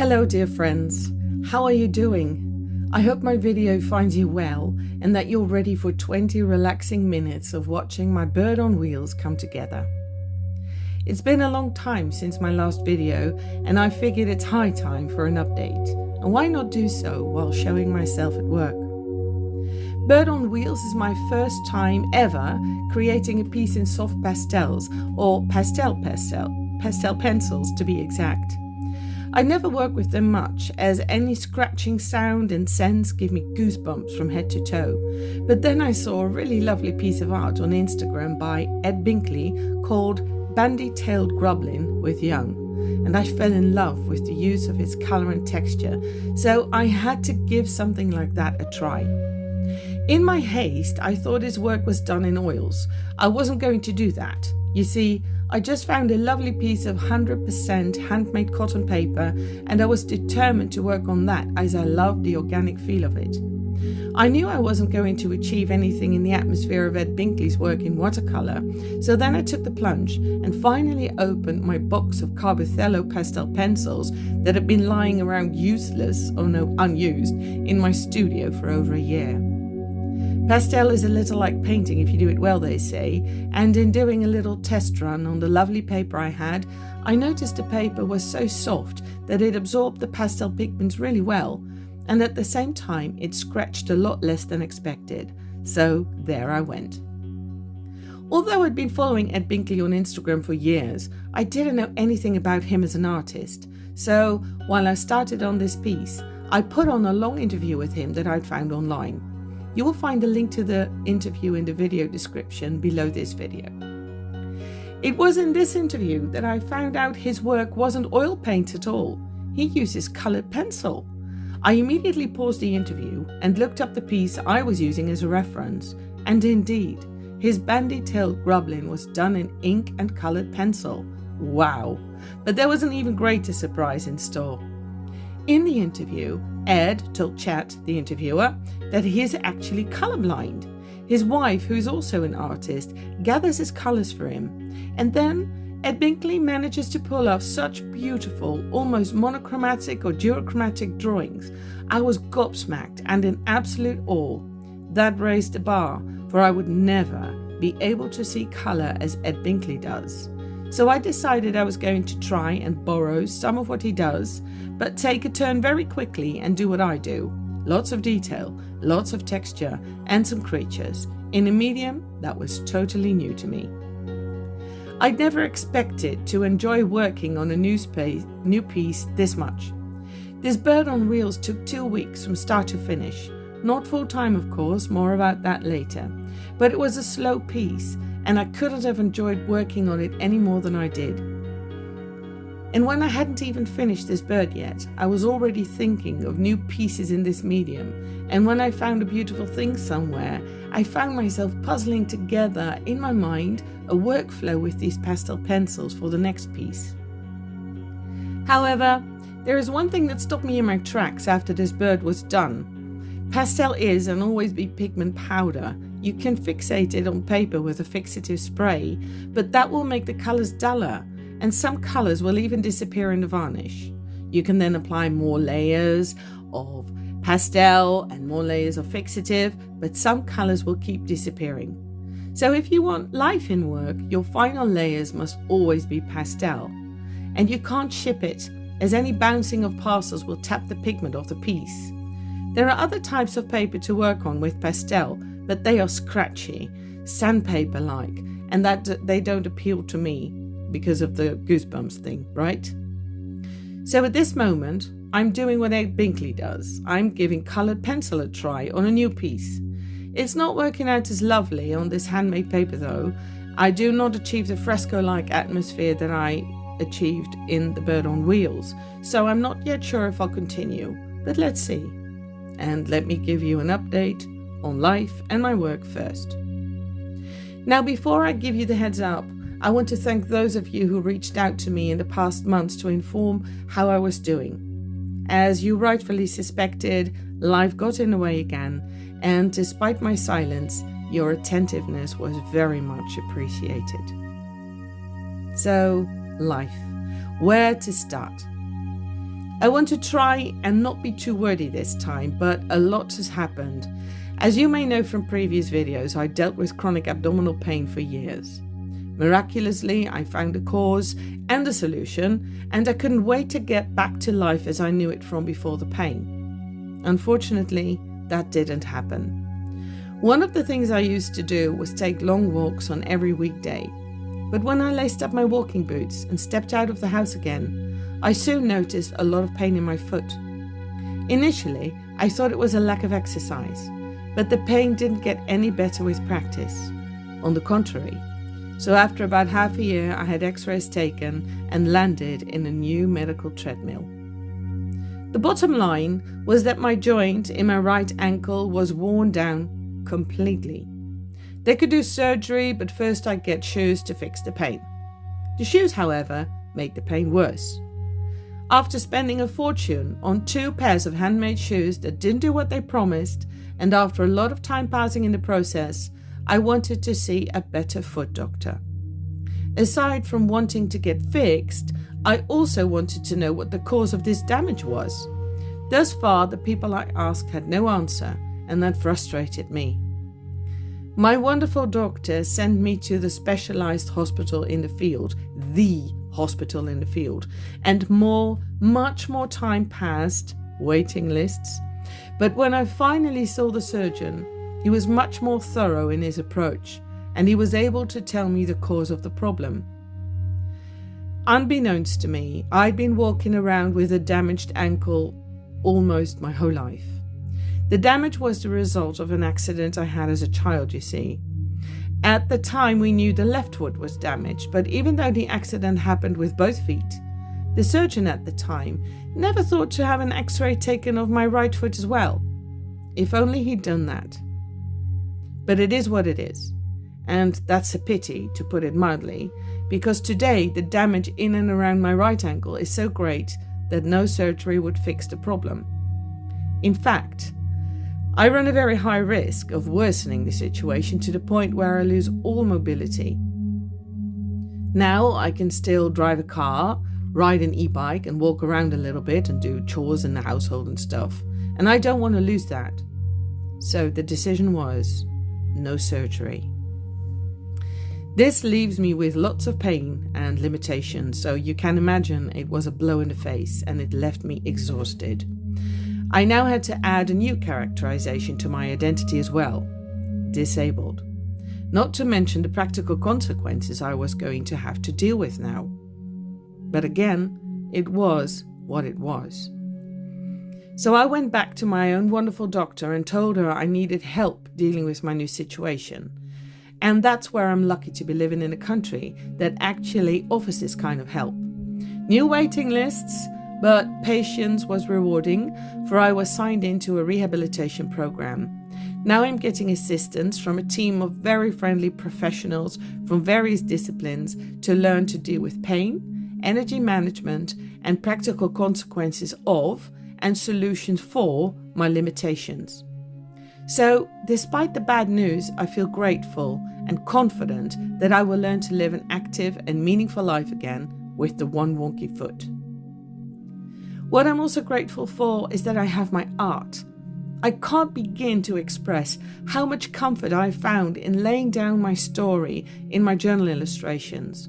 Hello dear friends, how are you doing? I hope my video finds you well and that you're ready for 20 relaxing minutes of watching my bird on wheels come together. It's been a long time since my last video and I figured it's high time for an update, and why not do so while showing myself at work. Bird on Wheels is my first time ever creating a piece in soft pastels, or pastel pencils to be exact. I never work with them much, as any scratching sound and sense give me goosebumps from head to toe. But then I saw a really lovely piece of art on Instagram by Ed Binkley called Bandy-tailed Grublin with Young, and I fell in love with the use of its colour and texture, so I had to give something like that a try. In my haste, I thought his work was done in oils. I wasn't going to do that. You see, I just found a lovely piece of 100% handmade cotton paper, and I was determined to work on that as I loved the organic feel of it. I knew I wasn't going to achieve anything in the atmosphere of Ed Binkley's work in watercolour, so then I took the plunge and finally opened my box of Carbothello pastel pencils that had been lying around unused in my studio for over a year. Pastel is a little like painting if you do it well, they say, and in doing a little test run on the lovely paper I had, I noticed the paper was so soft that it absorbed the pastel pigments really well, and at the same time it scratched a lot less than expected. So there I went. Although I'd been following Ed Binkley on Instagram for years, I didn't know anything about him as an artist. So while I started on this piece, I put on a long interview with him that I'd found online. You will find a link to the interview in the video description below this video. It was in this interview that I found out his work wasn't oil paint at all. He uses coloured pencil. I immediately paused the interview and looked up the piece I was using as a reference, and indeed, his bandy-tailed Grublin was done in ink and coloured pencil. Wow! But there was an even greater surprise in store. In the interview, Ed told Chat, the interviewer, that he is actually colorblind. His wife, who is also an artist, gathers his colors for him, and then Ed Binkley manages to pull off such beautiful, almost monochromatic or duochromatic drawings. I was gobsmacked and in absolute awe. That raised the bar, for I would never be able to see color as Ed Binkley does. So I decided I was going to try and borrow some of what he does, but take a turn very quickly and do what I do. Lots of detail, lots of texture, and some creatures in a medium that was totally new to me. I'd never expected to enjoy working on a new piece this much. This bird on wheels took 2 weeks from start to finish. Not full time, of course, more about that later. But it was a slow piece, and I couldn't have enjoyed working on it any more than I did. And when I hadn't even finished this bird yet, I was already thinking of new pieces in this medium, and when I found a beautiful thing somewhere, I found myself puzzling together in my mind a workflow with these pastel pencils for the next piece. However, there is one thing that stopped me in my tracks after this bird was done. Pastel is and always be pigment powder. You can fixate it on paper with a fixative spray, but that will make the colors duller, and some colors will even disappear in the varnish. You can then apply more layers of pastel and more layers of fixative, but some colors will keep disappearing. So if you want life in work, your final layers must always be pastel, and you can't ship it, as any bouncing of parcels will tap the pigment off the piece. There are other types of paper to work on with pastel, but they are scratchy, sandpaper-like, and that they don't appeal to me because of the goosebumps thing, right? So at this moment, I'm doing what Ed Binkley does. I'm giving coloured pencil a try on a new piece. It's not working out as lovely on this handmade paper though. I do not achieve the fresco-like atmosphere that I achieved in the bird on wheels, so I'm not yet sure if I'll continue, but let's see. And let me give you an update on life and my work first. Now, before I give you the heads up, I want to thank those of you who reached out to me in the past months to inform how I was doing. As you rightfully suspected, life got in the way again, and despite my silence, your attentiveness was very much appreciated. So, life. Where to start? I want to try and not be too wordy this time, but a lot has happened. As you may know from previous videos, I dealt with chronic abdominal pain for years. Miraculously, I found a cause and a solution, and I couldn't wait to get back to life as I knew it from before the pain. Unfortunately, that didn't happen. One of the things I used to do was take long walks on every weekday. But when I laced up my walking boots and stepped out of the house again, I soon noticed a lot of pain in my foot. Initially, I thought it was a lack of exercise, but the pain didn't get any better with practice. On the contrary. So after about half a year, I had x-rays taken and landed in a new medical treadmill. The bottom line was that my joint in my right ankle was worn down completely. They could do surgery, but first I'd get shoes to fix the pain. The shoes, however, made the pain worse. After spending a fortune on 2 pairs of handmade shoes that didn't do what they promised, and after a lot of time passing in the process, I wanted to see a better foot doctor. Aside from wanting to get fixed, I also wanted to know what the cause of this damage was. Thus far, the people I asked had no answer, and that frustrated me. My wonderful doctor sent me to the specialized hospital in the field, and much more time passed, waiting lists. But when I finally saw the surgeon, he was much more thorough in his approach, and he was able to tell me the cause of the problem. Unbeknownst to me, I'd been walking around with a damaged ankle almost my whole life. The damage was the result of an accident I had as a child, you see. At the time, we knew the left foot was damaged, but even though the accident happened with both feet, the surgeon at the time never thought to have an x-ray taken of my right foot as well. If only he'd done that. But it is what it is. And that's a pity, to put it mildly, because today the damage in and around my right ankle is so great that no surgery would fix the problem. In fact, I run a very high risk of worsening the situation to the point where I lose all mobility. Now I can still drive a car, ride an e-bike and walk around a little bit and do chores in the household and stuff, and I don't want to lose that. So the decision was no surgery. This leaves me with lots of pain and limitations, so you can imagine it was a blow in the face and it left me exhausted. I now had to add a new characterization to my identity as well: disabled. Not to mention the practical consequences I was going to have to deal with now. But again, it was what it was. So I went back to my own wonderful doctor and told her I needed help dealing with my new situation. And that's where I'm lucky to be living in a country that actually offers this kind of help. New waiting lists, but patience was rewarding, for I was signed into a rehabilitation program. Now I'm getting assistance from a team of very friendly professionals from various disciplines to learn to deal with pain, energy management, and practical consequences of and solutions for my limitations. So, despite the bad news, I feel grateful and confident that I will learn to live an active and meaningful life again with the one wonky foot. What I'm also grateful for is that I have my art. I can't begin to express how much comfort I found in laying down my story in my journal illustrations.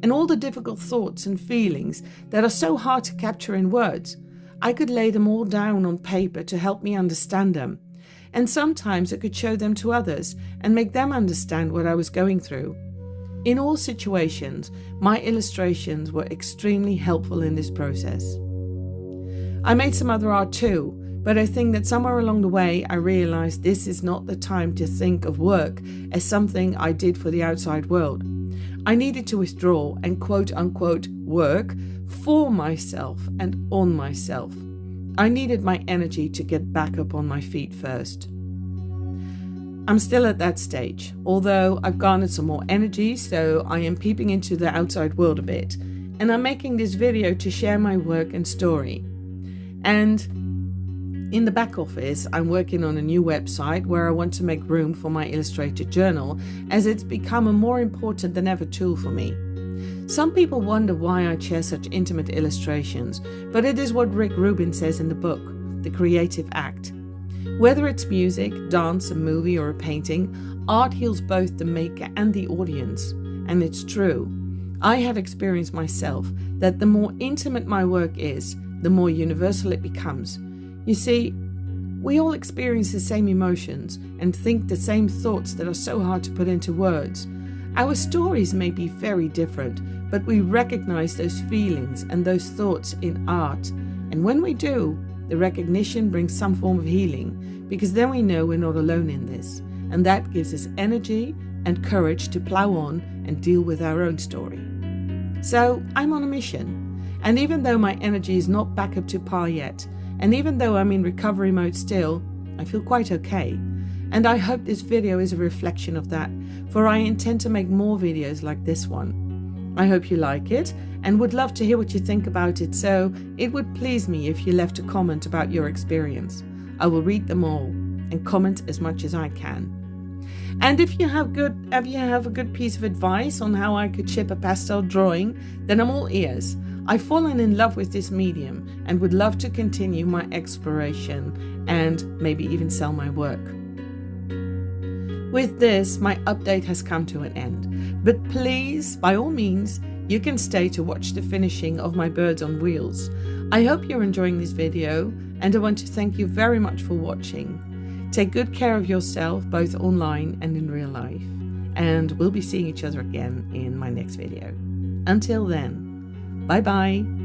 And all the difficult thoughts and feelings that are so hard to capture in words, I could lay them all down on paper to help me understand them. And sometimes I could show them to others and make them understand what I was going through. In all situations, my illustrations were extremely helpful in this process. I made some other art too, but I think that somewhere along the way I realized this is not the time to think of work as something I did for the outside world. I needed to withdraw and quote-unquote work for myself and on myself. I needed my energy to get back up on my feet first. I'm still at that stage, although I've garnered some more energy, so I am peeping into the outside world a bit, and I'm making this video to share my work and story. And in the back office, I'm working on a new website where I want to make room for my illustrated journal, as it's become a more important than ever tool for me. Some people wonder why I share such intimate illustrations, but it is what Rick Rubin says in the book, The Creative Act. Whether it's music, dance, a movie, or a painting, art heals both the maker and the audience. And it's true. I have experienced myself that the more intimate my work is, the more universal it becomes. You see, we all experience the same emotions and think the same thoughts that are so hard to put into words. Our stories may be very different, but we recognize those feelings and those thoughts in art. And when we do, the recognition brings some form of healing, because then we know we're not alone in this. And that gives us energy and courage to plow on and deal with our own story. So I'm on a mission. And even though my energy is not back up to par yet, and even though I'm in recovery mode still, I feel quite okay. And I hope this video is a reflection of that, for I intend to make more videos like this one. I hope you like it and would love to hear what you think about it, so it would please me if you left a comment about your experience. I will read them all and comment as much as I can. And if you have a good piece of advice on how I could ship a pastel drawing, then I'm all ears. I've fallen in love with this medium and would love to continue my exploration and maybe even sell my work. With this, my update has come to an end, but please, by all means, you can stay to watch the finishing of my birds on wheels. I hope you're enjoying this video, and I want to thank you very much for watching. Take good care of yourself, both online and in real life, and we'll be seeing each other again in my next video. Until then, bye bye.